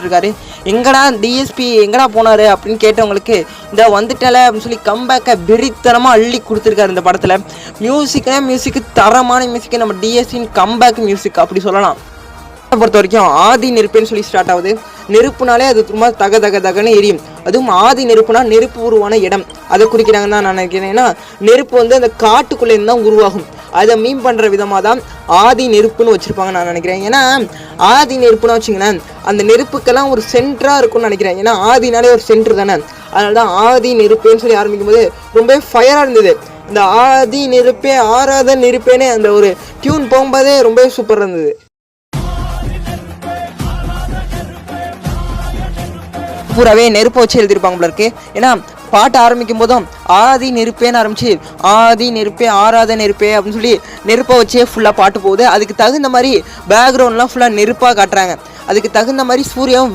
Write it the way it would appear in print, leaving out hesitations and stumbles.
இருக்காரு. எங்கடா டிஎஸ்பி எங்கடா போனார் அப்படின்னு கேட்டவங்களுக்கு இந்த வந்துட்டால அப்படின்னு சொல்லி கம்பேக்கை வெறித்தனமாக அள்ளி கொடுத்துருக்காரு இந்த படத்தில். மியூசிக்கு தரமான மியூசிக்கு, நம்ம டிஎஸ்பின் கம்பேக் மியூசிக் அப்படி சொல்லலாம். பொறுத்த வரைக்கும் ஆதி நெருப்புன்னு சொல்லி ஸ்டார்ட் ஆகுது. நெருப்புனாலே அது ரொம்ப தகன்னு எரியும். அதுவும் ஆதி நெருப்புனா நெருப்பு உருவான இடம் அதை குறிக்கிறாங்கன்னு தான் நான் நினைக்கிறேன். ஏன்னா நெருப்பு வந்து அந்த காட்டுக்குள்ளேருந்து தான் உருவாகும். அதை மீன் பண்ணுற விதமாக தான் ஆதி நெருப்புன்னு வச்சுருப்பாங்க நான் நினைக்கிறேன். ஏன்னா ஆதி நெருப்புன்னு வச்சிங்களேன் அந்த நெருப்புக்கெல்லாம் ஒரு சென்டராக இருக்கும்னு நினைக்கிறேன். ஏன்னா ஆதினாலே ஒரு சென்டர் தானே, அதனால தான் ஆதி நெருப்புன்னு சொல்லி ஆரம்பிக்கும் போது ரொம்ப ஃபயராக இருந்தது. இந்த ஆதி நெருப்பே ஆறாத நெருப்பேன்னு அந்த ஒரு டியூன் போகும்போதே ரொம்ப சூப்பராக இருந்தது. பூராவே நெருப்பை வச்சு எழுதியிருப்பாங்க போல இருக்கு. ஏன்னா பாட்டு ஆரம்பிக்கும் போதும் ஆதி நெருப்பேன்னு ஆரம்பிச்சு ஆதி நெருப்பே ஆறாத நெருப்பே அப்படின்னு சொல்லி நெருப்பை வச்சே ஃபுல்லாக பாட்டு போகுது. அதுக்கு தகுந்த மாதிரி பேக்ரவுண்ட்லாம் ஃபுல்லாக நெருப்பாக காட்டுறாங்க. அதுக்கு தகுந்த மாதிரி சூர்யாவும்